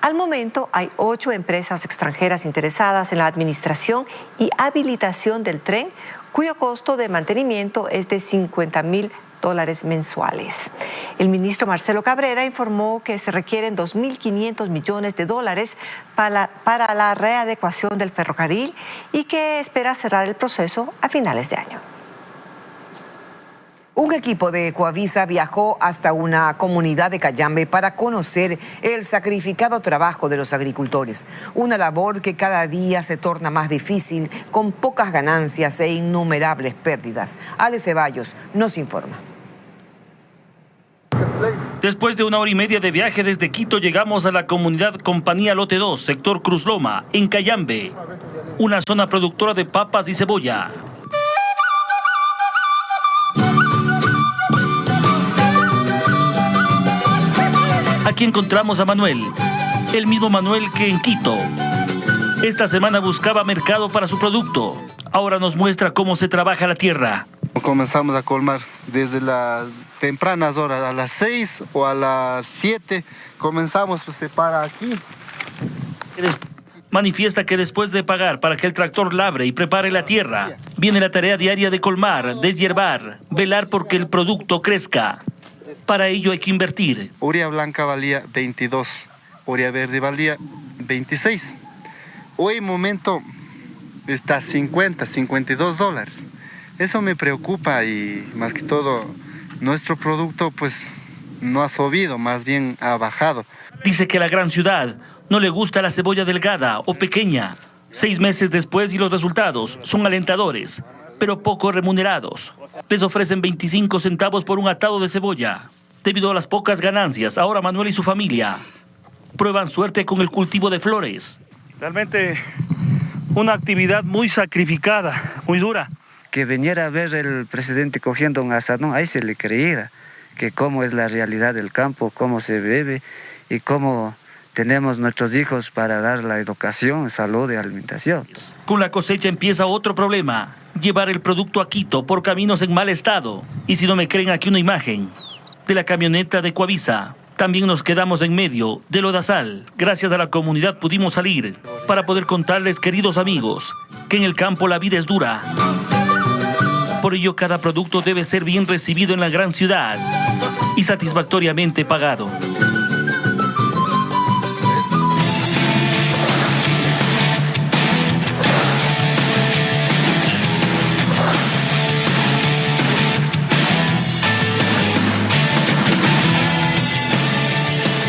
Speaker 3: Al momento, hay 8 empresas extranjeras interesadas en la administración y habilitación del tren, cuyo costo de mantenimiento es de $50,000 mensuales. El ministro Marcelo Cabrera informó que se requieren $2.500 millones para la readecuación del ferrocarril y que espera cerrar el proceso a finales de año.
Speaker 1: Un equipo de Ecoavisa viajó hasta una comunidad de Cayambe para conocer el sacrificado trabajo de los agricultores. Una labor que cada día se torna más difícil, con pocas ganancias e innumerables pérdidas. Ale Ceballos nos informa.
Speaker 12: Después de 1 hora y media de viaje desde Quito, llegamos a la comunidad Compañía Lote 2, sector Cruz Loma, en Cayambe, una zona productora de papas y cebolla. Aquí encontramos a Manuel, el mismo Manuel que en Quito. Esta semana buscaba mercado para su producto. Ahora nos muestra cómo se trabaja la tierra.
Speaker 13: Comenzamos a colmar desde las tempranas horas, a las 6 o a las 7. Comenzamos, pues se para aquí.
Speaker 12: Manifiesta que después de pagar para que el tractor labre y prepare la tierra, viene la tarea diaria de colmar, deshiervar, velar porque el producto crezca. Para ello hay que invertir.
Speaker 13: Urea blanca valía 22, urea verde valía 26. Hoy en momento está $50, $52. Eso me preocupa y más que todo nuestro producto pues no ha subido, más bien ha bajado.
Speaker 12: Dice que a la gran ciudad no le gusta la cebolla delgada o pequeña. 6 meses después y los resultados son alentadores, pero poco remunerados. Les ofrecen 25 centavos por un atado de cebolla. Debido a las pocas ganancias, ahora Manuel y su familia prueban suerte con el cultivo de flores.
Speaker 4: Realmente una actividad muy sacrificada, muy dura.
Speaker 14: Que viniera a ver el presidente cogiendo un asadón, ahí se le creyera que cómo es la realidad del campo, cómo se vive y cómo tenemos nuestros hijos para dar la educación, salud y alimentación.
Speaker 12: Con la cosecha empieza otro problema: llevar el producto a Quito por caminos en mal estado. Y si no me creen, aquí una imagen de la camioneta de Coavisa. También nos quedamos en medio de lodazal. Gracias a la comunidad pudimos salir para poder contarles, queridos amigos, que en el campo la vida es dura. Por ello, cada producto debe ser bien recibido en la gran ciudad y satisfactoriamente pagado.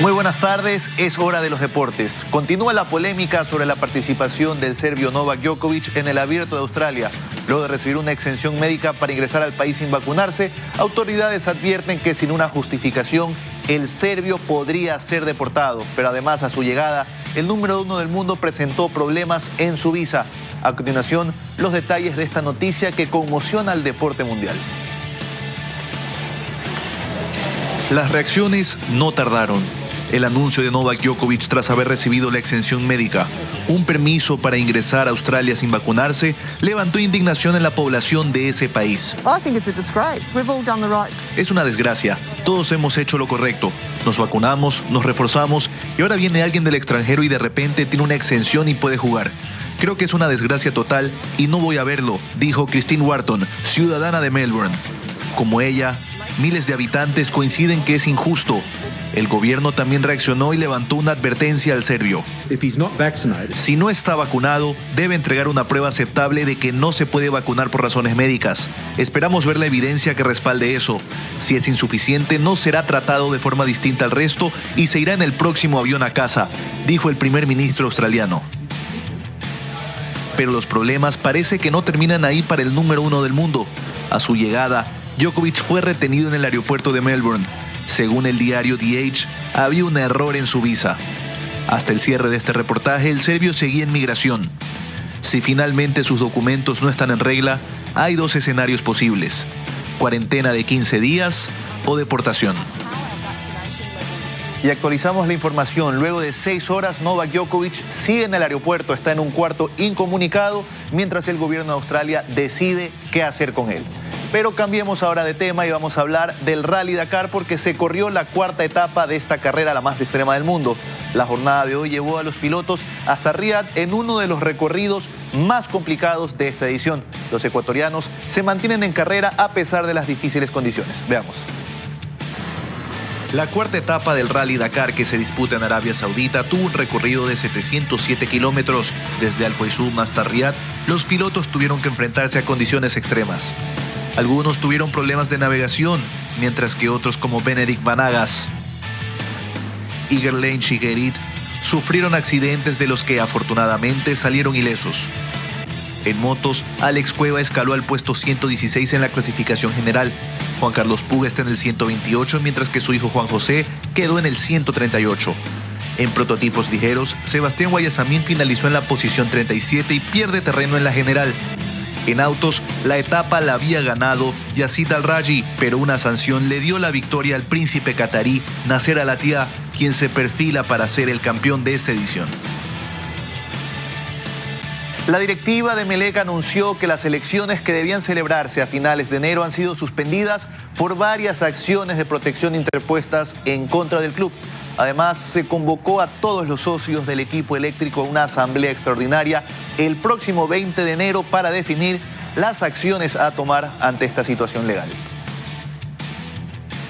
Speaker 15: Muy buenas tardes, es hora de los deportes. Continúa la polémica sobre la participación del serbio Novak Djokovic en el Abierto de Australia. Luego de recibir una exención médica para ingresar al país sin vacunarse, autoridades advierten que sin una justificación, el serbio podría ser deportado. Pero además, a su llegada, el número 1 del mundo presentó problemas en su visa. A continuación, los detalles de esta noticia que conmociona al deporte mundial.
Speaker 17: Las reacciones no tardaron. El anuncio de Novak Djokovic tras haber recibido la exención médica, un permiso para ingresar a Australia sin vacunarse, levantó indignación en la población de ese país. Es una desgracia. Todos hemos hecho lo correcto. Nos vacunamos, nos reforzamos y ahora viene alguien del extranjero y de repente tiene una exención y puede jugar. Creo que es una desgracia total y no voy a verlo, dijo Christine Wharton, ciudadana de Melbourne. Como ella, miles de habitantes coinciden que es injusto. El gobierno también reaccionó y levantó una advertencia al serbio. Si no está vacunado, debe entregar una prueba aceptable de que no se puede vacunar por razones médicas. Esperamos ver la evidencia que respalde eso. Si es insuficiente, no será tratado de forma distinta al resto y se irá en el próximo avión a casa, dijo el primer ministro australiano. Pero los problemas parece que no terminan ahí para el número 1 del mundo. A su llegada, Djokovic fue retenido en el aeropuerto de Melbourne. Según el diario The Age, había un error en su visa. Hasta el cierre de este reportaje, el serbio seguía en migración. Si finalmente sus documentos no están en regla, hay 2 escenarios posibles: cuarentena de 15 días o deportación.
Speaker 15: Y actualizamos la información. Luego de 6 horas, Novak Djokovic sigue en el aeropuerto, está en un cuarto incomunicado, mientras el gobierno de Australia decide qué hacer con él. Pero cambiemos ahora de tema y vamos a hablar del Rally Dakar, porque se corrió la 4ª etapa de esta carrera, la más extrema del mundo. La jornada de hoy llevó a los pilotos hasta Riad en uno de los recorridos más complicados de esta edición. Los ecuatorianos se mantienen en carrera a pesar de las difíciles condiciones. Veamos.
Speaker 17: La 4ª etapa del Rally Dakar, que se disputa en Arabia Saudita, tuvo un recorrido de 707 kilómetros. Desde Al Quaysum hasta Riad, los pilotos tuvieron que enfrentarse a condiciones extremas. Algunos tuvieron problemas de navegación, mientras que otros, como Benedict Vanagas y Gerlain Shigerit, sufrieron accidentes de los que afortunadamente salieron ilesos. En motos, Alex Cueva escaló al puesto 116 en la clasificación general. Juan Carlos Puga está en el 128, mientras que su hijo Juan José quedó en el 138. En prototipos ligeros, Sebastián Guayasamín finalizó en la posición 37 y pierde terreno en la general. En autos, la etapa la había ganado Yacine Al-Raji, pero una sanción le dio la victoria al príncipe catarí Nasser Al-Attiyah, quien se perfila para ser el campeón de esta edición.
Speaker 15: La directiva de Melec anunció que las elecciones que debían celebrarse a finales de enero han sido suspendidas por varias acciones de protección interpuestas en contra del club. Además, se convocó a todos los socios del equipo eléctrico a una asamblea extraordinaria el próximo 20 de enero para definir las acciones a tomar ante esta situación legal.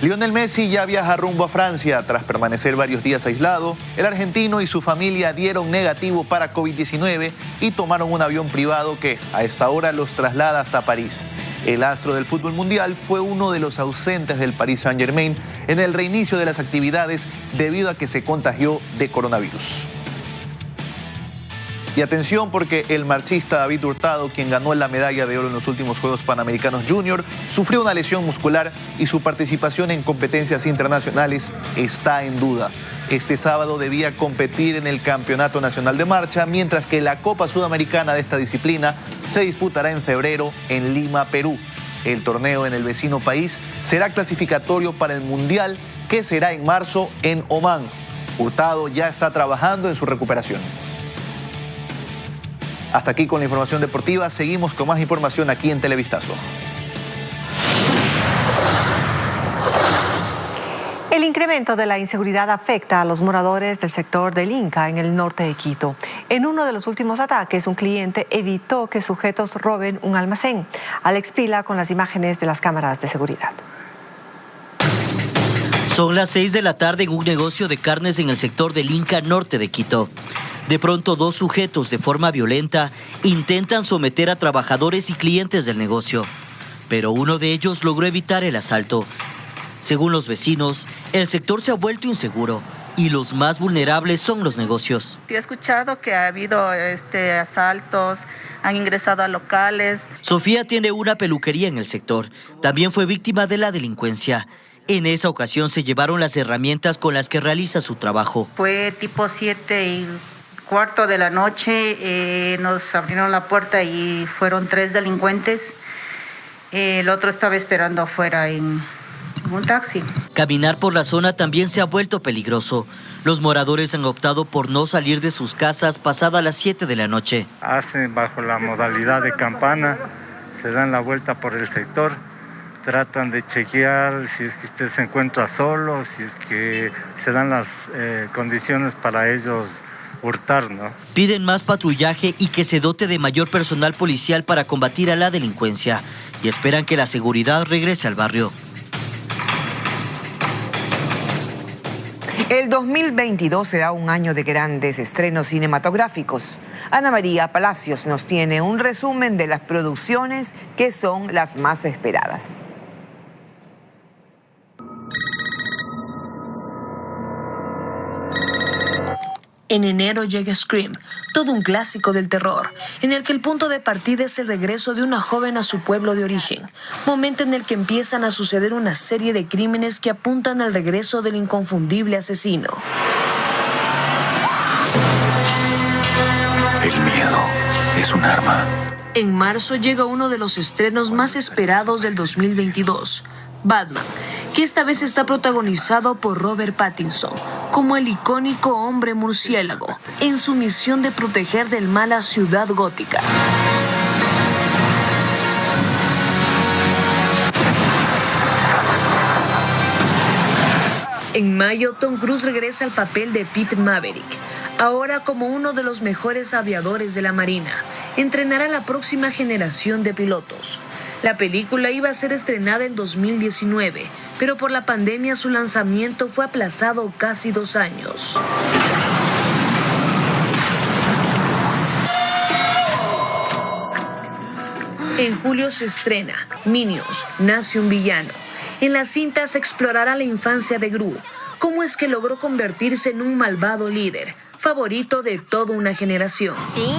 Speaker 15: Lionel Messi ya viaja rumbo a Francia. Tras permanecer varios días aislado, el argentino y su familia dieron negativo para COVID-19 y tomaron un avión privado que a esta hora los traslada hasta París. El astro del fútbol mundial fue uno de los ausentes del Paris Saint-Germain en el reinicio de las actividades debido a que se contagió de coronavirus. Y atención porque el marchista David Hurtado, quien ganó la medalla de oro en los últimos Juegos Panamericanos Junior, sufrió una lesión muscular y su participación en competencias internacionales está en duda. Este sábado debía competir en el Campeonato Nacional de Marcha, mientras que la Copa Sudamericana de esta disciplina se disputará en febrero en Lima, Perú. El torneo en el vecino país será clasificatorio para el Mundial, que será en marzo en Omán. Hurtado ya está trabajando en su recuperación. Hasta aquí con la información deportiva. Seguimos con más información aquí en Televistazo.
Speaker 3: El incremento de la inseguridad afecta a los moradores del sector del Inca en el norte de Quito. En uno de los últimos ataques, un cliente evitó que sujetos roben un almacén. Alex Pila con las imágenes de las cámaras de seguridad.
Speaker 2: Son las 6 de la tarde en un negocio de carnes en el sector del Inca norte de Quito. De pronto, dos sujetos de forma violenta intentan someter a trabajadores y clientes del negocio, pero uno de ellos logró evitar el asalto. Según los vecinos, el sector se ha vuelto inseguro y los más vulnerables son los negocios.
Speaker 7: He escuchado que ha habido asaltos, han ingresado a locales.
Speaker 2: Sofía tiene una peluquería en el sector. También fue víctima de la delincuencia. En esa ocasión se llevaron las herramientas con las que realiza su trabajo.
Speaker 7: Fue tipo 7:15 de la noche, nos abrieron la puerta y fueron 3 delincuentes. El otro estaba esperando afuera en un taxi.
Speaker 2: Caminar por la zona también se ha vuelto peligroso. Los moradores han optado por no salir de sus casas pasada las 7 de la noche.
Speaker 18: Hacen bajo la modalidad de campana, se dan la vuelta por el sector, tratan de chequear si es que usted se encuentra solo, si es que se dan las condiciones para ellos hurtar, ¿no?
Speaker 2: Piden más patrullaje y que se dote de mayor personal policial para combatir a la delincuencia y esperan que la seguridad regrese al barrio.
Speaker 1: El 2022 será un año de grandes estrenos cinematográficos. Ana María Palacios nos tiene un resumen de las producciones que son las más esperadas.
Speaker 19: En enero llega Scream, todo un clásico del terror, en el que el punto de partida es el regreso de una joven a su pueblo de origen, momento en el que empiezan a suceder una serie de crímenes que apuntan al regreso del inconfundible asesino.
Speaker 20: El miedo es un arma.
Speaker 19: En marzo llega uno de los estrenos más esperados del 2022, Batman, que esta vez está protagonizado por Robert Pattinson como el icónico hombre murciélago en su misión de proteger del mal a Ciudad Gótica. En mayo, Tom Cruise regresa al papel de Pete Maverick, ahora como uno de los mejores aviadores de la Marina. Entrenará a la próxima generación de pilotos. La película iba a ser estrenada en 2019, pero por la pandemia su lanzamiento fue aplazado casi 2 años. En julio se estrena Minions, nace un villano. En la cinta se explorará la infancia de Gru, cómo es que logró convertirse en un malvado líder, favorito de toda una generación. ¿Sí?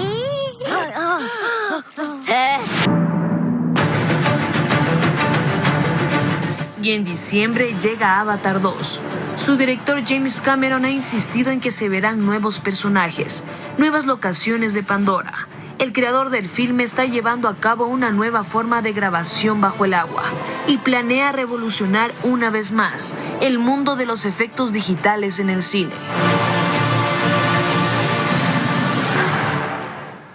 Speaker 19: Y en diciembre llega Avatar 2. Su director James Cameron ha insistido en que se verán nuevos personajes, nuevas locaciones de Pandora. El creador del filme está llevando a cabo una nueva forma de grabación bajo el agua y planea revolucionar una vez más el mundo de los efectos digitales en el cine.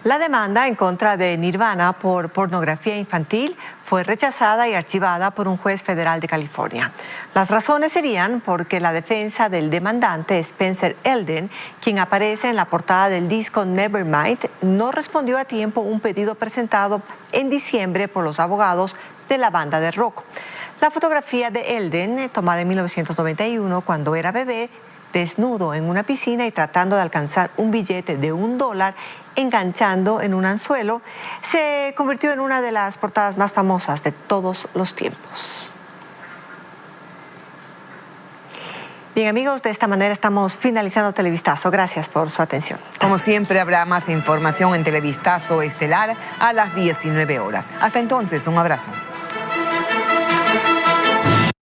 Speaker 3: La demanda en contra de Nirvana por pornografía infantil fue rechazada y archivada por un juez federal de California. Las razones serían porque la defensa del demandante, Spencer Elden, quien aparece en la portada del disco Nevermind, no respondió a tiempo un pedido presentado en diciembre por los abogados de la banda de rock. La fotografía de Elden, tomada en 1991 cuando era bebé, desnudo en una piscina y tratando de alcanzar un billete de $1 enganchando en un anzuelo, se convirtió en una de las portadas más famosas de todos los tiempos. Bien, amigos, de esta manera estamos finalizando Televistazo. Gracias por su atención.
Speaker 1: Como siempre, habrá más información en Televistazo Estelar a las 19 horas. Hasta entonces, un abrazo.